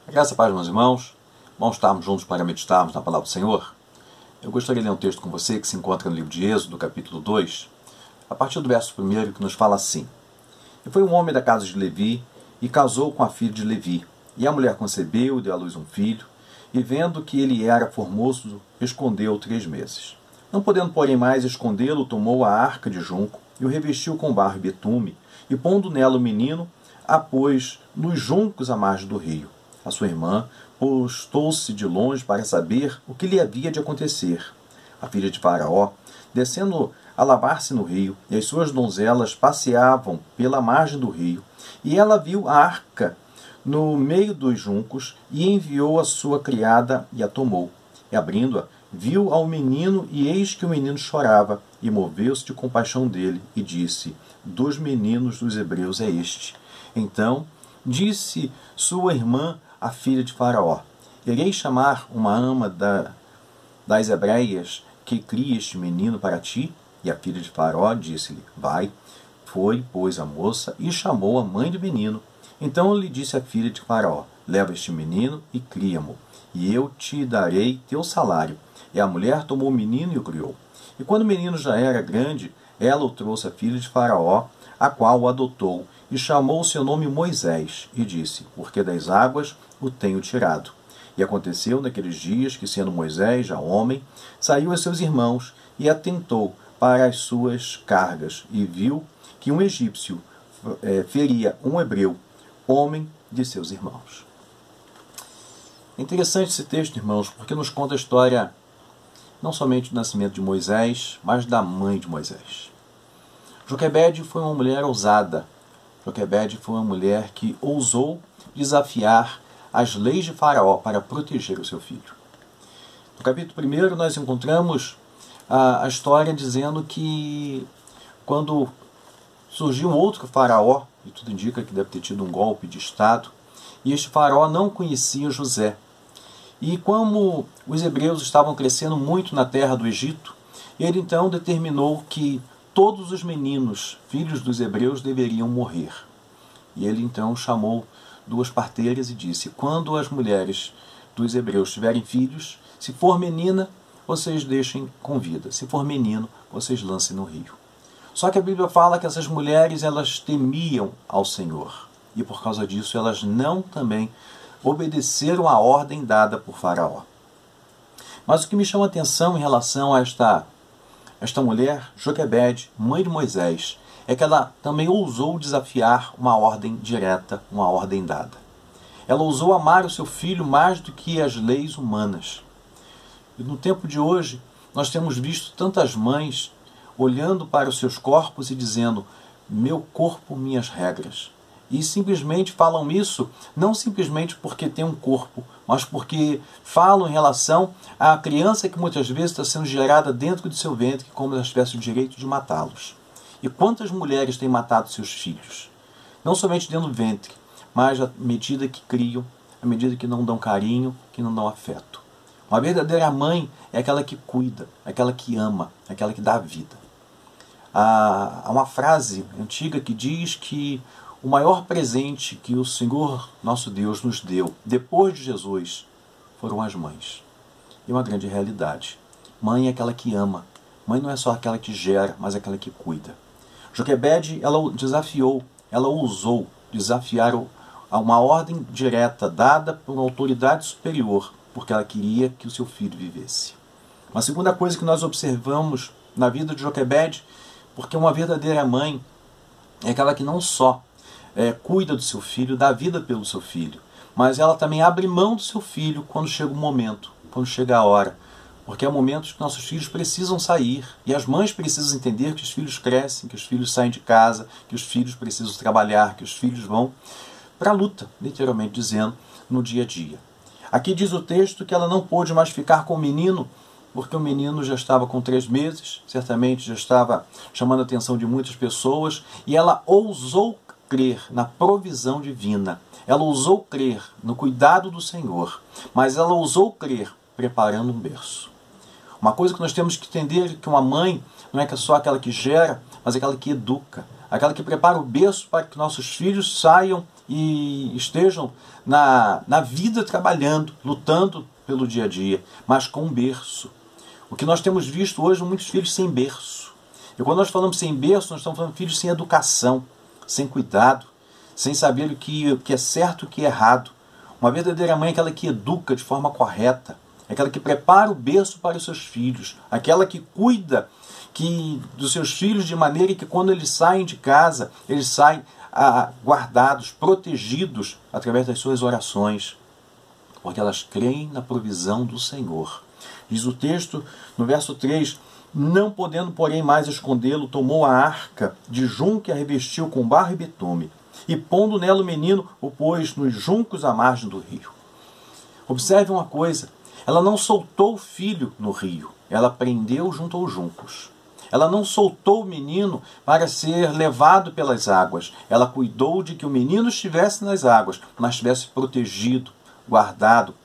Graças a paz, meus irmãos. Vamos estarmos juntos para meditarmos na palavra do Senhor. Eu gostaria de ler um texto com você que se encontra no livro de Êxodo, capítulo 2, a partir do verso 1, que nos fala assim: E foi um homem da casa de Levi, e casou com a filha de Levi. E a mulher concebeu e deu à luz um filho, e vendo que ele era formoso, escondeu 3 meses. Não podendo, porém, mais escondê-lo, tomou a arca de junco, e o revestiu com barro e betume, e pondo nela o menino, a pôs nos juncos à margem do rio. A sua irmã postou-se de longe para saber o que lhe havia de acontecer. A filha de Faraó, descendo a lavar-se no rio, e as suas donzelas passeavam pela margem do rio, e ela viu a arca no meio dos juncos, e enviou a sua criada, e a tomou. E abrindo-a, viu ao menino, e eis que o menino chorava, e moveu-se de compaixão dele, e disse: Dos meninos dos hebreus é este. Então disse sua irmã, a filha de Faraó: Irei chamar uma ama das hebreias que cria este menino para ti? E a filha de Faraó disse-lhe: Vai. Foi, pois, a moça e chamou a mãe do menino. Então lhe disse a filha de Faraó: Leva este menino e cria-mo, e eu te darei teu salário. E a mulher tomou o menino e o criou. E quando o menino já era grande, ela o trouxe à filha de Faraó, a qual o adotou, e chamou o seu nome Moisés, e disse: Porque das águas o tenho tirado. E aconteceu naqueles dias que, sendo Moisés já homem, saiu a seus irmãos, e atentou para as suas cargas, e viu que um egípcio feria um hebreu, homem de seus irmãos. É interessante esse texto, irmãos, porque nos conta a história não somente do nascimento de Moisés, mas da mãe de Moisés. Joquebede foi uma mulher ousada. Joquebede foi uma mulher que ousou desafiar as leis de Faraó para proteger o seu filho. No capítulo 1 nós encontramos a história dizendo que quando surgiu um outro faraó, e tudo indica que deve ter tido um golpe de estado, e este faraó não conhecia José. E como os hebreus estavam crescendo muito na terra do Egito, ele então determinou que todos os meninos, filhos dos hebreus, deveriam morrer. E ele então chamou 2 parteiras e disse: Quando as mulheres dos hebreus tiverem filhos, se for menina, vocês deixem com vida. Se for menino, vocês lancem no rio. Só que a Bíblia fala que essas mulheres, elas temiam ao Senhor. E por causa disso, elas não também obedeceram à ordem dada por Faraó. Mas o que me chama a atenção em relação a esta mulher, Joquebede, mãe de Moisés, é que ela também ousou desafiar uma ordem direta, uma ordem dada. Ela ousou amar o seu filho mais do que as leis humanas. E no tempo de hoje, nós temos visto tantas mães olhando para os seus corpos e dizendo: meu corpo, minhas regras. E simplesmente falam isso, não simplesmente porque tem um corpo, mas porque falam em relação à criança que muitas vezes está sendo gerada dentro de seu ventre, como se tivesse o direito de matá-los. E quantas mulheres têm matado seus filhos? Não somente dentro do ventre, mas à medida que criam, à medida que não dão carinho, que não dão afeto. Uma verdadeira mãe é aquela que cuida, aquela que ama, aquela que dá vida. Há uma frase antiga que diz que o maior presente que o Senhor, nosso Deus, nos deu, depois de Jesus, foram as mães. E uma grande realidade. Mãe é aquela que ama. Mãe não é só aquela que gera, mas aquela que cuida. Joquebede, ela desafiou, ela ousou desafiar a uma ordem direta dada por uma autoridade superior, porque ela queria que o seu filho vivesse. Uma segunda coisa que nós observamos na vida de Joquebede, porque uma verdadeira mãe é aquela que não só cuida do seu filho, dá vida pelo seu filho, mas ela também abre mão do seu filho quando chega o momento, quando chega a hora. Porque há momentos que nossos filhos precisam sair, e as mães precisam entender que os filhos crescem, que os filhos saem de casa, que os filhos precisam trabalhar, que os filhos vão para a luta, literalmente dizendo, no dia a dia. Aqui diz o texto que ela não pôde mais ficar com o menino, porque o menino já estava com 3 meses, certamente já estava chamando a atenção de muitas pessoas, e ela ousou crer na provisão divina. Ela ousou crer no cuidado do Senhor, mas ela ousou crer preparando um berço. Uma coisa que nós temos que entender é que uma mãe não é só aquela que gera, mas aquela que educa, aquela que prepara o berço para que nossos filhos saiam e estejam na vida trabalhando, lutando pelo dia a dia, mas com um berço. O que nós temos visto hoje, muitos filhos sem berço. E quando nós falamos sem berço, nós estamos falando de filhos sem educação, sem cuidado, sem saber o que é certo e o que é errado. Uma verdadeira mãe é aquela que educa de forma correta, é aquela que prepara o berço para os seus filhos, aquela que cuida dos seus filhos de maneira que quando eles saem de casa, eles saem guardados, protegidos através das suas orações, porque elas creem na provisão do Senhor. Diz o texto no verso 3, não podendo, porém, mais escondê-lo, tomou a arca de junco e a revestiu com barro e betume, e pondo nela o menino, o pôs nos juncos à margem do rio. Observe uma coisa, ela não soltou o filho no rio, ela prendeu junto aos juncos. Ela não soltou o menino para ser levado pelas águas. Ela cuidou de que o menino estivesse nas águas, mas estivesse protegido, guardado,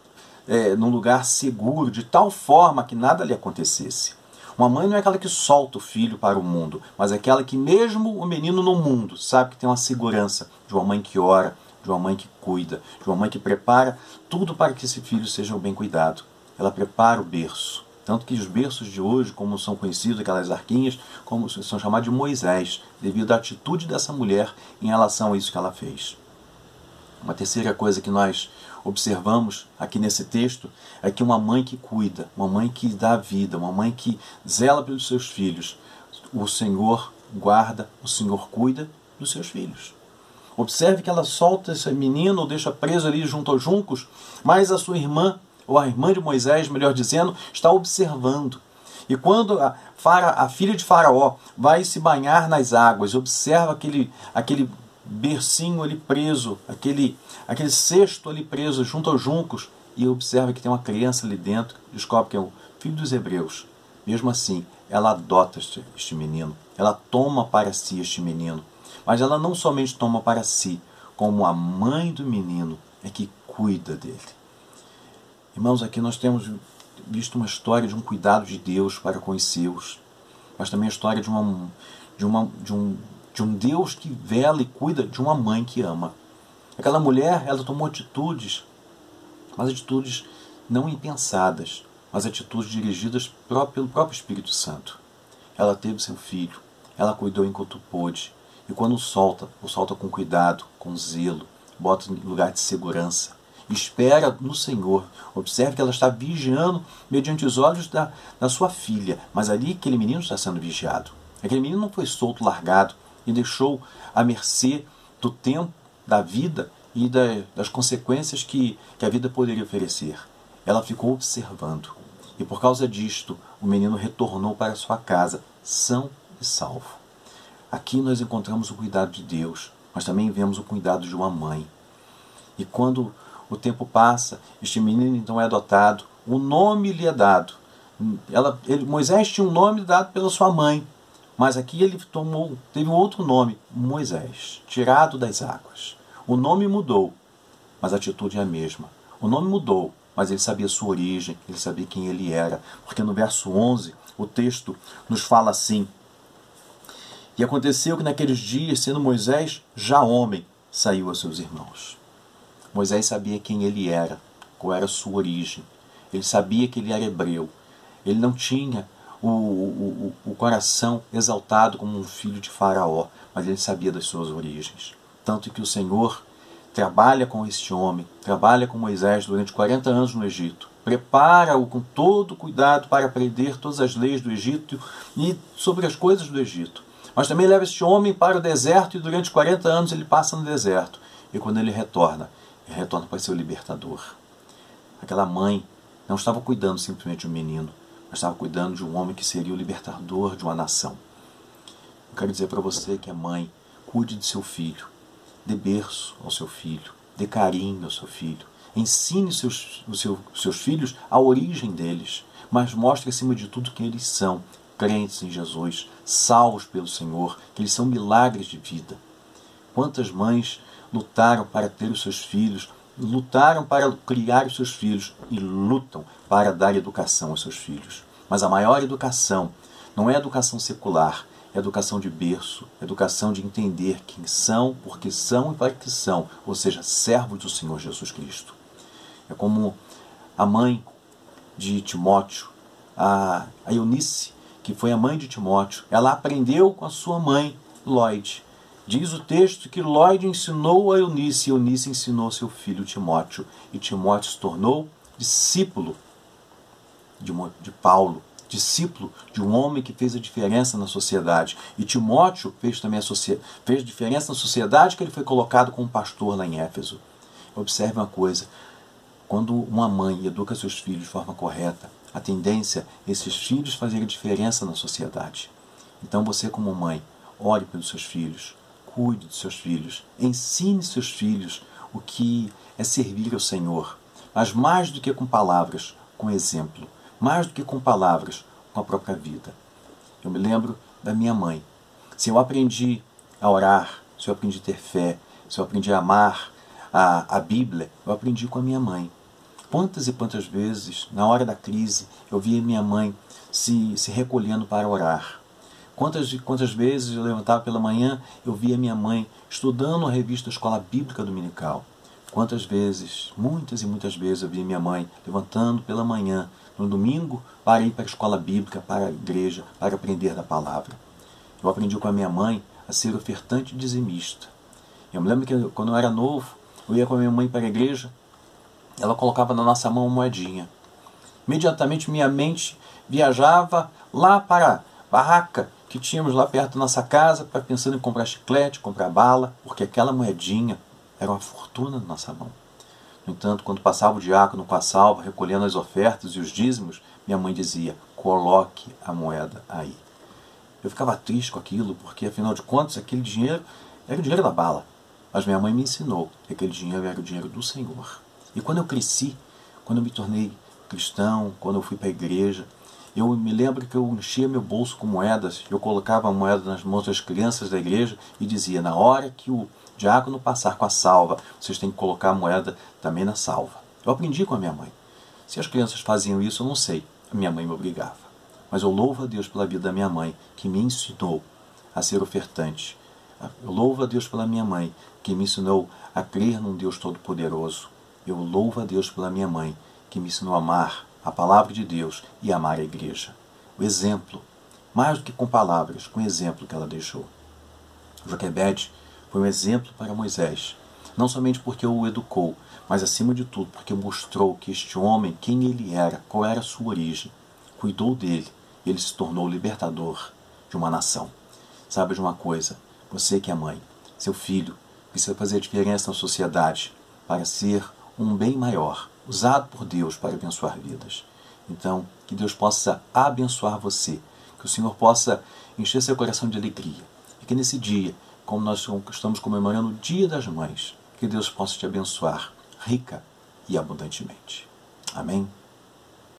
num lugar seguro, de tal forma que nada lhe acontecesse. Uma mãe não é aquela que solta o filho para o mundo, mas é aquela que mesmo o menino no mundo sabe que tem uma segurança de uma mãe que ora, de uma mãe que cuida, de uma mãe que prepara tudo para que esse filho seja bem cuidado. Ela prepara o berço. Tanto que os berços de hoje, como são conhecidos, aquelas arquinhas, como são chamados de Moisés, devido à atitude dessa mulher em relação a isso que ela fez. Uma terceira coisa que nós observamos aqui nesse texto é que uma mãe que cuida, uma mãe que dá vida, uma mãe que zela pelos seus filhos, o Senhor guarda, o Senhor cuida dos seus filhos. Observe que ela solta esse menino ou deixa preso ali junto aos juncos, mas a sua irmã, ou a irmã de Moisés, melhor dizendo, está observando. E quando a filha de Faraó vai se banhar nas águas, observa aquele bercinho ali preso, aquele cesto ali preso junto aos juncos, e observa que tem uma criança ali dentro, descobre que é o filho dos hebreus. Mesmo assim, ela adota este menino, ela toma para si este menino. Mas ela não somente toma para si, como a mãe do menino é que cuida dele. Irmãos, aqui nós temos visto uma história de um cuidado de Deus para com os seus, mas também a história de um Deus que vela e cuida de uma mãe que ama. Aquela mulher, ela tomou atitudes, mas atitudes não impensadas, mas atitudes dirigidas pelo próprio Espírito Santo. Ela teve seu filho, ela cuidou enquanto pôde, e quando o solta com cuidado, com zelo, bota em lugar de segurança. Espera no Senhor. Observe que ela está vigiando mediante os olhos da sua filha. Mas ali aquele menino está sendo vigiado. Aquele menino não foi solto, largado e deixou à mercê do tempo, da vida e das consequências que a vida poderia oferecer. Ela ficou observando. E por causa disto, o menino retornou para sua casa, são e salvo. Aqui nós encontramos o cuidado de Deus, mas também vemos o cuidado de uma mãe. E quando o tempo passa, este menino então é adotado, o nome lhe é dado. Moisés tinha um nome dado pela sua mãe, mas aqui ele teve um outro nome, Moisés, tirado das águas. O nome mudou, mas a atitude é a mesma. O nome mudou, mas ele sabia a sua origem, ele sabia quem ele era, porque no verso 11 o texto nos fala assim: e aconteceu que naqueles dias, sendo Moisés já homem, saiu a seus irmãos. Moisés sabia quem ele era, qual era a sua origem. Ele sabia que ele era hebreu. Ele não tinha o coração exaltado como um filho de Faraó, mas ele sabia das suas origens. Tanto que o Senhor trabalha com este homem, trabalha com Moisés durante 40 anos no Egito. Prepara-o com todo cuidado para aprender todas as leis do Egito e sobre as coisas do Egito. Mas também leva este homem para o deserto e durante 40 anos ele passa no deserto. E quando ele retorna para ser o libertador. Aquela mãe não estava cuidando simplesmente de um menino, mas estava cuidando de um homem que seria o libertador de uma nação. Eu quero dizer para você que é mãe, cuide de seu filho, dê berço ao seu filho, dê carinho ao seu filho, ensine seus filhos a origem deles, mas mostre acima de tudo quem eles são, crentes em Jesus, salvos pelo Senhor, que eles são milagres de vida. Quantas mães lutaram para ter os seus filhos, lutaram para criar os seus filhos e lutam para dar educação aos seus filhos. Mas a maior educação não é a educação secular, educação de berço, educação de entender quem são, por que são e para que são, ou seja, servos do Senhor Jesus Cristo. É como a mãe de Timóteo, a Eunice, que foi a mãe de Timóteo, ela aprendeu com a sua mãe, Lloyd. Diz o texto que Lloyd ensinou a Eunice, e Eunice ensinou seu filho Timóteo, e Timóteo se tornou discípulo de Paulo, discípulo de um homem que fez a diferença na sociedade. E Timóteo fez também fez diferença na sociedade, que ele foi colocado como pastor lá em Éfeso. Observe uma coisa, quando uma mãe educa seus filhos de forma correta, a tendência é esses filhos fazerem diferença na sociedade. Então você, como mãe, ore pelos seus filhos, cuide dos seus filhos, ensine seus filhos o que é servir ao Senhor, mas mais do que com palavras, com exemplo, mais do que com palavras, com a própria vida. Eu me lembro da minha mãe. Se eu aprendi a orar, se eu aprendi a ter fé, se eu aprendi a amar a Bíblia, eu aprendi com a minha mãe. Quantas e quantas vezes, na hora da crise, eu via minha mãe se recolhendo para orar. Quantas e quantas vezes eu levantava pela manhã, eu via minha mãe estudando a revista Escola Bíblica Dominical. Quantas vezes, muitas e muitas vezes, eu via minha mãe levantando pela manhã, no domingo, para ir para a escola bíblica, para a igreja, para aprender da palavra. Eu aprendi com a minha mãe a ser ofertante e dizimista. Eu me lembro que quando eu era novo, eu ia com a minha mãe para a igreja, ela colocava na nossa mão uma moedinha. Imediatamente minha mente viajava lá para a barraca que tínhamos lá perto da nossa casa, pensando em comprar chiclete, comprar bala, porque aquela moedinha era uma fortuna na nossa mão. No entanto, quando passava o diácono com a salva, recolhendo as ofertas e os dízimos, minha mãe dizia, coloque a moeda aí. Eu ficava triste com aquilo, porque afinal de contas, aquele dinheiro era o dinheiro da bala. Mas minha mãe me ensinou que aquele dinheiro era o dinheiro do Senhor. E quando eu cresci, quando eu me tornei cristão, quando eu fui para a igreja, eu me lembro que eu enchia meu bolso com moedas, eu colocava a moeda nas mãos das crianças da igreja e dizia, na hora que o diácono passar com a salva, vocês têm que colocar a moeda também na salva. Eu aprendi com a minha mãe. Se as crianças faziam isso, eu não sei. A minha mãe me obrigava. Mas eu louvo a Deus pela vida da minha mãe, que me ensinou a ser ofertante. Eu louvo a Deus pela minha mãe, que me ensinou a crer num Deus Todo-Poderoso. Eu louvo a Deus pela minha mãe, que me ensinou a amar a palavra de Deus e amar a igreja. O exemplo, mais do que com palavras, com o exemplo que ela deixou. Joquebede foi um exemplo para Moisés, não somente porque o educou, mas acima de tudo porque mostrou que este homem, quem ele era, qual era a sua origem, cuidou dele e ele se tornou o libertador de uma nação. Sabe de uma coisa, você que é mãe, seu filho precisa fazer a diferença na sociedade para ser um bem maior, usado por Deus para abençoar vidas. Então, que Deus possa abençoar você, que o Senhor possa encher seu coração de alegria, e que nesse dia, como nós estamos comemorando o Dia das Mães, que Deus possa te abençoar rica e abundantemente. Amém?